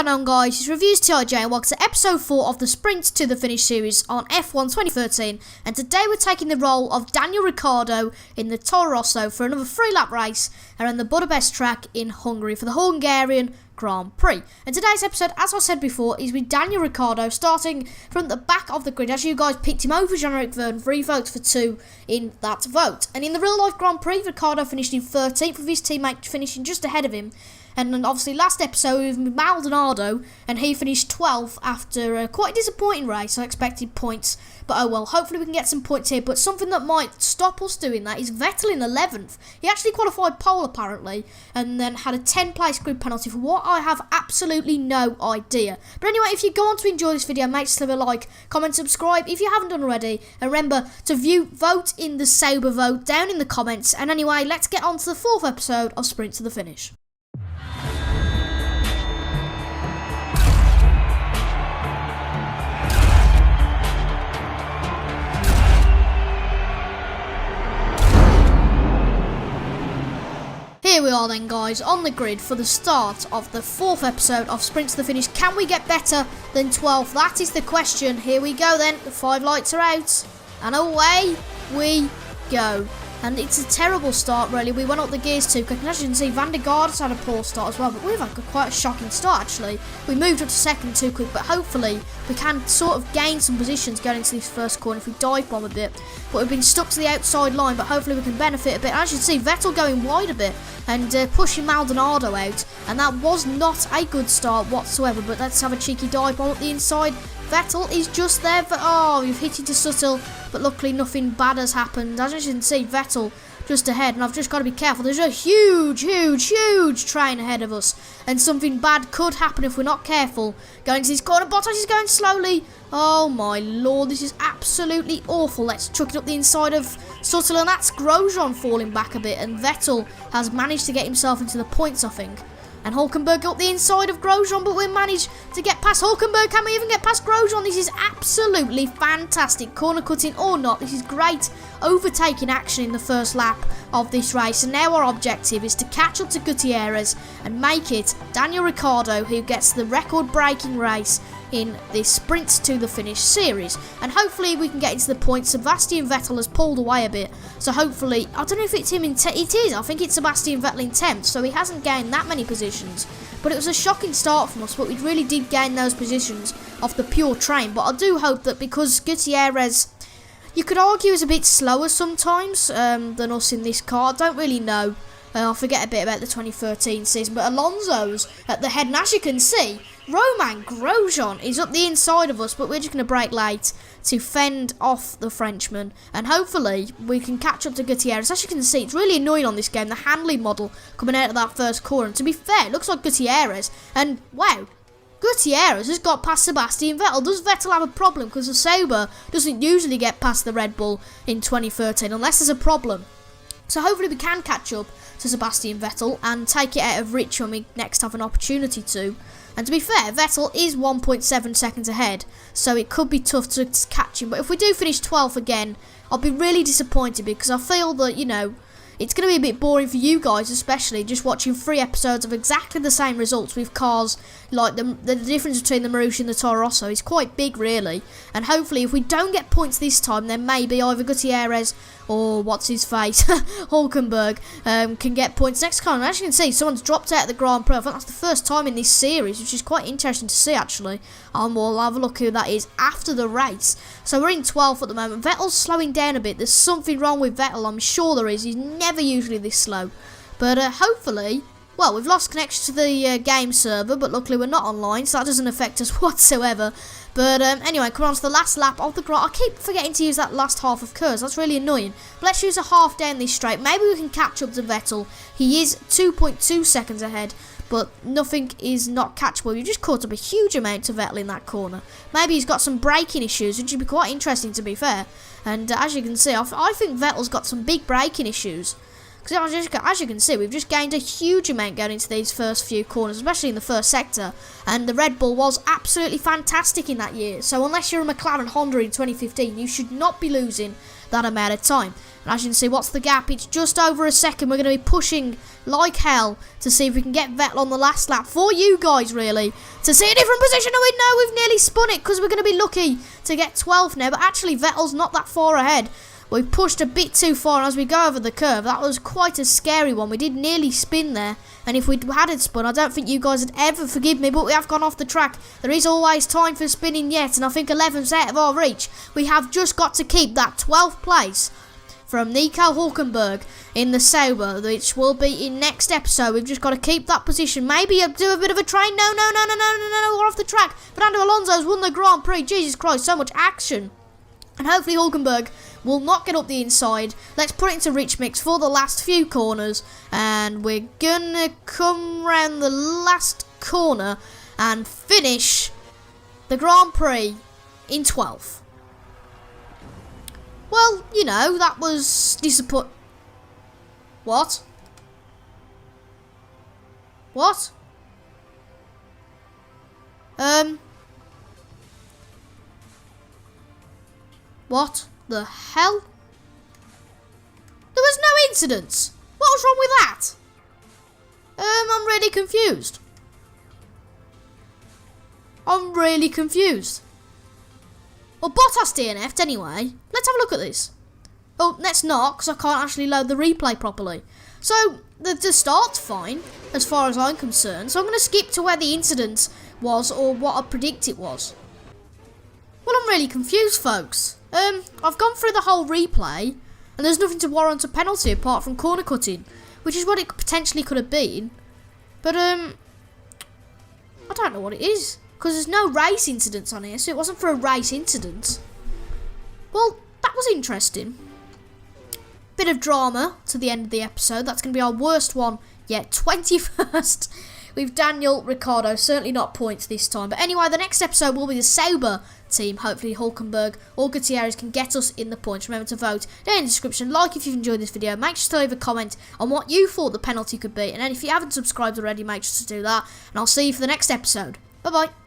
going on, guys? It's Reviews TIJ and welcome to episode 4 of the Sprint to the Finish series on F1 2013, and today we're taking the role of Daniel Ricciardo in the Toro Rosso for another 3-lap race around the Budapest track in Hungary for the Hungarian Grand Prix. And today's episode, as I said before, is with Daniel Ricciardo starting from the back of the grid, as you guys picked him over Jean-Eric Vergne, 3 votes for 2 in that vote. And in the real life Grand Prix, Ricciardo finished in 13th with his teammate finishing just ahead of him. And then obviously last episode with Maldonado, and he finished 12th after a quite disappointing race. I expected points, but oh well, hopefully we can get some points here. But something that might stop us doing that is Vettel in 11th. He actually qualified pole apparently, and then had a 10-place grid penalty for what I have absolutely no idea. But anyway, if you go on to enjoy this video, make sure to leave a like, comment, subscribe if you haven't done already, and remember to vote in the Sauber vote down in the comments. And anyway, let's get on to the 4th episode of Sprint to the Finish. Here we are then, guys, on the grid for the start of the 4th episode of Sprint to the Finish. Can we get better than 12th? That is the question. Here we go then. The 5 lights are out and away we go. And it's a terrible start, really. We went up the gears too quick, and as you can see, Van der Garde's had a poor start as well, but we've had quite a shocking start, actually. We moved up to second too quick, but hopefully we can sort of gain some positions going into this first corner if we dive bomb a bit. But we've been stuck to the outside line, but hopefully we can benefit a bit. As you can see, Vettel going wide a bit and pushing Maldonado out, and that was not a good start whatsoever. But let's have a cheeky dive bomb up the inside. Vettel is just there, but oh, we've hit into Subtle, but luckily nothing bad has happened. As you can see, Vettel just ahead, and I've just got to be careful. There's a huge train ahead of us, and something bad could happen if we're not careful. Going to this corner, Bottas is going slowly. Oh my lord, this is absolutely awful. Let's chuck it up the inside of Subtle, and that's Grosjean falling back a bit, and Vettel has managed to get himself into the points, I think. And Hulkenberg up the inside of Grosjean, but we managed to get past Hulkenberg. Can we even get past Grosjean? This is absolutely fantastic. Corner cutting or not, this is great overtaking action in the first lap of this race. And now our objective is to catch up to Gutierrez and make it Daniel Ricciardo who gets the record-breaking race in this Sprint to the Finish series. And hopefully we can get into the points. Sebastian Vettel has pulled away a bit, so hopefully, I don't know if it's him in 10th. It is, I think it's Sebastian Vettel in 10th, so he hasn't gained that many positions. But it was a shocking start from us, but we really did gain those positions off the pure train. But I do hope that because Gutierrez, you could argue, is a bit slower sometimes than us in this car. I don't really know. I forget a bit about the 2013 season, but Alonso's at the head, and as you can see, Romain Grosjean is up the inside of us, but we're just going to brake late to fend off the Frenchman, and hopefully we can catch up to Gutierrez. As you can see, it's really annoying on this game, the handling model coming out of that first corner, and to be fair, it looks like Gutierrez, and wow, Gutierrez has got past Sebastian Vettel. Does Vettel have a problem? Because the Sauber doesn't usually get past the Red Bull in 2013 unless there's a problem. So hopefully we can catch up to Sebastian Vettel and take it out of reach when we next have an opportunity to. And to be fair, Vettel is 1.7 seconds ahead, so it could be tough to catch him. But if we do finish 12th again, I'll be really disappointed, because I feel that, you know, it's going to be a bit boring for you guys, especially just watching 3 episodes of exactly the same results with cars. Like the difference between the Marussia and the Toro Rosso is quite big, really. And hopefully, if we don't get points this time, then maybe either Gutierrez or what's his face, Hulkenberg, can get points next time. And as you can see, someone's dropped out of the Grand Prix. I think that's the first time in this series, which is quite interesting to see, actually. We'll have a look who that is after the race. So we're in 12th at the moment. Vettel's slowing down a bit. There's something wrong with Vettel, I'm sure there is. He's never usually this slow. But hopefully, well, we've lost connection to the game server, but luckily we're not online, so that doesn't affect us whatsoever. But anyway, come on to the last lap of the Grand. I keep forgetting to use that last half of curves. That's really annoying. But let's use a half down this straight. Maybe we can catch up to Vettel. He is 2.2 seconds ahead, but nothing is not catchable. You just caught up a huge amount to Vettel in that corner. Maybe he's got some braking issues, which would be quite interesting, to be fair. And as you can see, I think Vettel's got some big braking issues. Because as you can see, we've just gained a huge amount going into these first few corners, especially in the first sector. And the Red Bull was absolutely fantastic in that year. So unless you're a McLaren Honda in 2015, you should not be losing that amount of time. And as you can see, what's the gap? It's just over a second. We're going to be pushing like hell to see if we can get Vettel on the last lap for you guys, really, to see a different position. And we know we've nearly spun it because we're going to be lucky to get 12th now. But actually, Vettel's not that far ahead. We pushed a bit too far, and as we go over the curve, that was quite a scary one. We did nearly spin there, and if we hadn't spun, I don't think you guys would ever forgive me, but we have gone off the track. There is always time for spinning yet, and I think 11's out of our reach. We have just got to keep that 12th place from Nico Hulkenberg in the Sauber, which will be in next episode. We've just got to keep that position. Maybe do a bit of a train. No, we're off the track. Fernando Alonso's won the Grand Prix. Jesus Christ, so much action. And hopefully Hulkenberg will not get up the inside. Let's put it into Rich Mix for the last few corners. And we're going to come round the last corner and finish the Grand Prix in 12th. Well, you know, that was disappointing. What? What? What the hell? There was no incidents. What was wrong with that? I'm really confused. I'm really confused. Well, Bottas DNF'd anyway. Let's have a look at this. Oh, let's not, because I can't actually load the replay properly. So, the start's fine, as far as I'm concerned. So I'm going to skip to where the incident was, or what I predict it was. Well, I'm really confused, folks. I've gone through the whole replay, and there's nothing to warrant a penalty apart from corner cutting, which is what it potentially could have been. But, I don't know what it is, because there's no race incidents on here, so it wasn't for a race incident. Well, that was interesting. Bit of drama to the end of the episode. That's going to be our worst one yet. 21st with Daniel Ricciardo. Certainly not points this time. But anyway, the next episode will be the Sauber team. Hopefully Hulkenberg or Gutierrez can get us in the points. Remember to vote down in the description. Like if you've enjoyed this video. Make sure to leave a comment on what you thought the penalty could be. And then if you haven't subscribed already, make sure to do that. And I'll see you for the next episode. Bye bye.